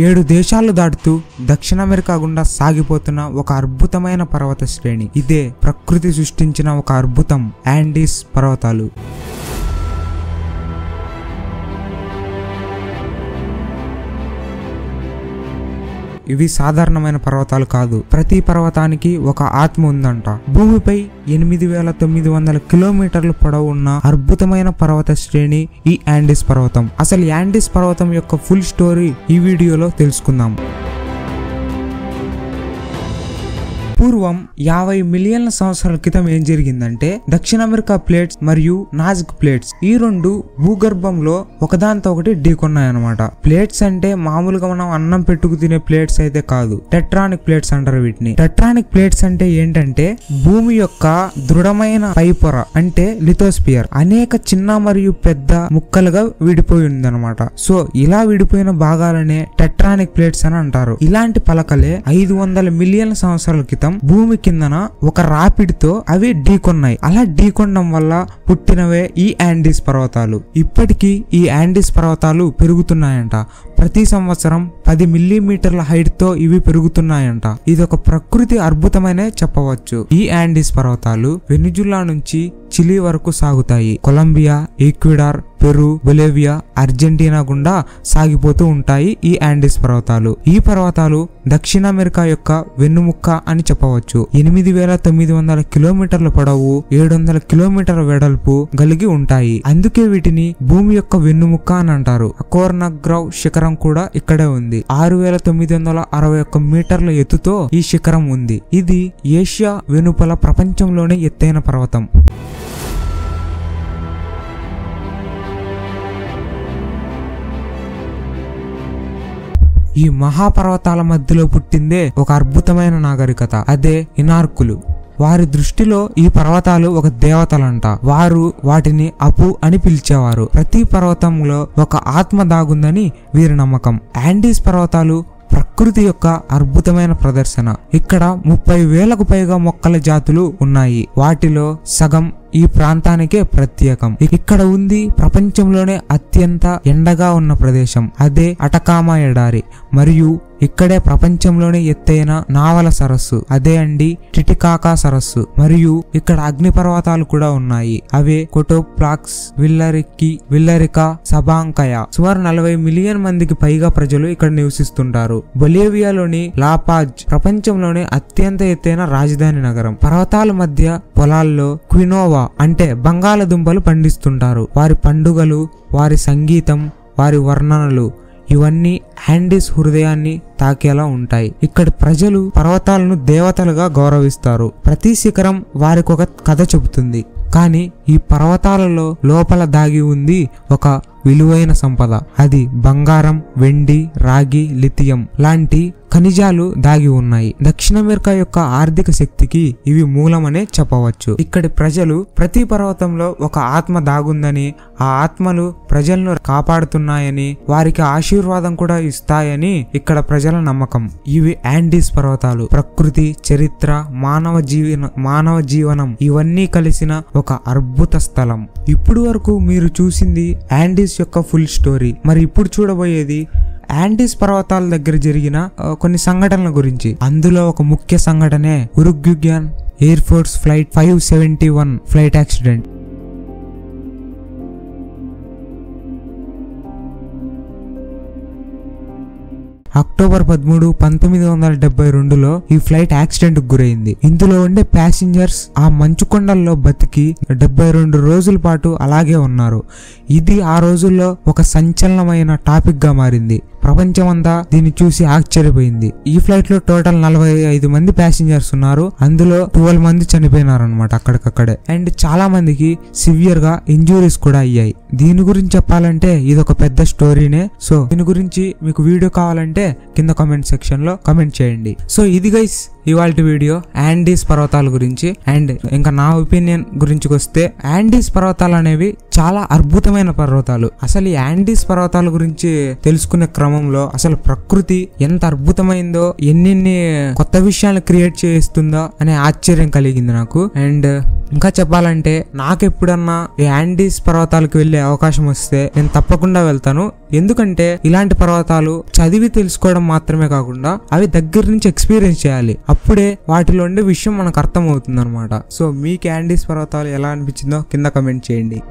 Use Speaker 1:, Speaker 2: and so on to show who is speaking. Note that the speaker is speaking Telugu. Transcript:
Speaker 1: 7 దేశాలు దాటుతూ దక్షిణ అమెరికా గుండా సాగిపోతున్న ఒక అద్భుతమైన పర్వత శ్రేణి. ఇదే ప్రకృతి సృష్టించిన ఒక అద్భుతం, యాండీస్ పర్వతాలు. ఇవి సాధారణమైన పర్వతాలు కాదు. ప్రతి పర్వతానికి ఒక ఆత్మ ఉందంట. భూమిపై 8900 కిలోమీటర్లు పొడవు ఉన్న అద్భుతమైన పర్వత శ్రేణి ఈ యాండీస్ పర్వతం. అసలు యాండీస్ పర్వతం యొక్క ఫుల్ స్టోరీ ఈ వీడియోలో తెలుసుకుందాం. పూర్వం 50 మిలియన్ల సంవత్సరాల క్రితం ఏం జరిగిందంటే, దక్షిణ అమెరికా ప్లేట్స్ మరియు నాజిక్ ప్లేట్స్ ఈ రెండు భూగర్భంలో ఒకదానితో ఒకటి ఢీకొన్నాయన్నమాట. ప్లేట్స్ అంటే మామూలుగా మనం అన్నం పెట్టుకు తినే ప్లేట్స్ అయితే కాదు, టెట్రానిక్ ప్లేట్స్ అంటారు వీటిని. టెట్రానిక్ ప్లేట్స్ అంటే ఏంటంటే భూమి యొక్క దృఢమైన పైపొర అంటే లిథోస్పియర్ అనేక చిన్న మరియు పెద్ద ముక్కలుగా విడిపోయి ఉంది అనమాట. సో ఇలా విడిపోయిన భాగాలనే టెట్రానిక్ ప్లేట్స్ అని అంటారు. ఇలాంటి పలకలే 500 మిలియన్ల సంవత్సరాల క్రితం భూమి కిందన ఒక రాపిడ్ తో అవి ఢీకొన్నాయి. అలా ఢీకొనడం వల్ల పుట్టినవే ఈ యాండీస్ పర్వతాలు. ఇప్పటికీ ఈ యాండీస్ పర్వతాలు పెరుగుతున్నాయంట. ప్రతి సంవత్సరం 10 మిల్లీమీటర్ల హైట్ తో ఇవి పెరుగుతున్నాయంట. ఇది ఒక ప్రకృతి అద్భుతమనే చెప్పవచ్చు. ఈ యాండీస్ పర్వతాలు వెనిజులా నుంచి చిలీ వరకు సాగుతాయి. Colombia, Ecuador, Peru, Bolivia, Argentina గుండా సాగిపోతూ ఉంటాయి ఈ యాండీస్ పర్వతాలు. ఈ పర్వతాలు దక్షిణ అమెరికా యొక్క వెన్నుముక్క అని చెప్పవచ్చు. 8900 కిలోమీటర్ల పొడవు, 700 కిలోమీటర్ల వెడల్పు కలిగి ఉంటాయి. అందుకే వీటిని భూమి యొక్క వెన్నుముక్క అని అంటారు. అకోర్నగ్రావ్ శిఖరం కూడా ఇక్కడే ఉంది. 6961 మీటర్ల ఎత్తుతో ఈ శిఖరం ఉంది. ఇది ఏషియా వెనుపల ప్రపంచంలోనే ఎత్తైన పర్వతం. ఈ మహాపర్వతాల మధ్యలో పుట్టిందే ఒక అద్భుతమైన నాగరికత, అదే ఇనార్కులు. వారి దృష్టిలో ఈ పర్వతాలు ఒక దేవతలంట. వారు వాటిని అపు అని పిలిచేవారు. ప్రతి పర్వతంలో ఒక ఆత్మ దాగుందని వీరి నమ్మకం. యాండీస్ పర్వతాలు ప్రకృతి యొక్క అద్భుతమైన ప్రదర్శన. ఇక్కడ 30,000కు పైగా మొక్కల జాతులు ఉన్నాయి. వాటిలో సగం ఈ ప్రాంతానికే ప్రత్యేకం. ఇక్కడ ఉంది ప్రపంచంలోనే అత్యంత ఎండగా ఉన్న ప్రదేశం, అదే అటకామా ఎడారి. మరియు ఇక్కడే ప్రపంచంలోనే ఎత్తైన నావల సరస్సు, అదే అండి టిటికాకా సరస్సు. మరియు ఇక్కడ అగ్నిపర్వతాలు కూడా ఉన్నాయి, అవే కోటోప్లాక్స్, విల్లరికా, సబాంకయ. సుమారు 40 మిలియన్ మందికి పైగా ప్రజలు ఇక్కడ నివసిస్తుంటారు. బొలివియాలోని లాపాజ్ ప్రపంచంలోనే అత్యంత ఎత్తైన రాజధాని నగరం. పర్వతాల మధ్య పొలాల్లో క్వినోవా అంటే బంగాళదుంపలు పండిస్తుంటారు. వారి పండుగలు, వారి సంగీతం, వారి వర్ణనలు ఇవన్నీ యాండీస్ హృదయాన్ని తాకేలా ఉంటాయి. ఇక్కడ ప్రజలు పర్వతాలను దేవతలుగా గౌరవిస్తారు. ప్రతి శిఖరం వారికి ఒక కథ చెబుతుంది. కానీ ఈ పర్వతాలలో లోపల దాగి ఉంది ఒక విలువైన సంపద. అది బంగారం, వెండి, రాగి, లిథియం లాంటి ఖనిజాలు దాగి ఉన్నాయి. దక్షిణ అమెరికా యొక్క ఆర్థిక శక్తికి ఇవి మూలమనే చెప్పవచ్చు. ఇక్కడి ప్రజలు ప్రతి పర్వతంలో ఒక ఆత్మ దాగుందని, ఆ ఆత్మలు ప్రజలను కాపాడుతున్నాయని, వారికి ఆశీర్వాదం కూడా ఇస్తాయని ఇక్కడ ప్రజల నమ్మకం. ఇవి యాండీస్ పర్వతాలు. ప్రకృతి, చరిత్ర, మానవ జీవనం ఇవన్నీ కలిసిన ఒక అద్భుత స్థలం. ఇప్పుడు వరకు మీరు చూసింది యాండీస్ యొక్క ఫుల్ స్టోరీ. మరి ఇప్పుడు చూడబోయేది యాండీస్ పర్వతాల దగ్గర జరిగిన కొన్ని సంఘటనల గురించి. అందులో ఒక ముఖ్య సంఘటనే Uruguayan air force flight 571 flight accident. October 13, 1972లో ఈ ఫ్లైట్ యాక్సిడెంట్ కు గురైంది. ఇందులో ఉండే ప్యాసింజర్స్ ఆ మంచు కొండల్లో బతికి 72 రోజుల పాటు అలాగే ఉన్నారు. ఇది ఆ రోజుల్లో ఒక సంచలనమైన టాపిక్ గా మారింది. ప్రపంచమంతా దీన్ని చూసి ఆశ్చర్యపోయింది. ఈ ఫ్లైట్ లో టోటల్ 45 మంది ప్యాసింజర్స్ ఉన్నారు. అందులో 12 మంది చనిపోయినారు అనమాట అక్కడికక్కడే. అండ్ చాలా మందికి సివియర్ గా ఇంజురీస్ కూడా అయ్యాయి. దీని గురించి చెప్పాలంటే ఇది ఒక పెద్ద స్టోరీనే. సో దీని గురించి మీకు వీడియో కావాలంటే కింద కామెంట్ సెక్షన్ లో కామెంట్ చేయండి. సో ఇది గైస్ ఇవాల్టి వీడియో యాండీస్ పర్వతాల గురించి. అండ్ ఇంకా నా ఒపీనియన్ గురించి వస్తే యాండీస్ పర్వతాలు అనేవి చాలా అద్భుతమైన పర్వతాలు. అసలు ఈ యాండీస్ పర్వతాల గురించి తెలుసుకునే క్రమంలో అసలు ప్రకృతి ఎంత అద్భుతమైందో, ఎన్ని కొత్త విషయాలను క్రియేట్ చేస్తుందో అనే ఆశ్చర్యం కలిగింది నాకు. అండ్ ఇంకా చెప్పాలంటే నాకు ఎప్పుడన్నా ఈ యాండీస్ పర్వతాలకు వెళ్లే అవకాశం వస్తే నేను తప్పకుండా వెళ్తాను. ఎందుకంటే ఇలాంటి పర్వతాలు చదివి తెలుసుకోవడం మాత్రమే కాకుండా అవి దగ్గర నుంచి ఎక్స్పీరియన్స్ చేయాలి. అప్పుడే వాటిలో ఉండే విషయం మనకు అర్థం అవుతుంది అనమాట. సో మీకు యాండీస్ పర్వతాలు ఎలా అనిపించిందో కింద కమెంట్ చేయండి.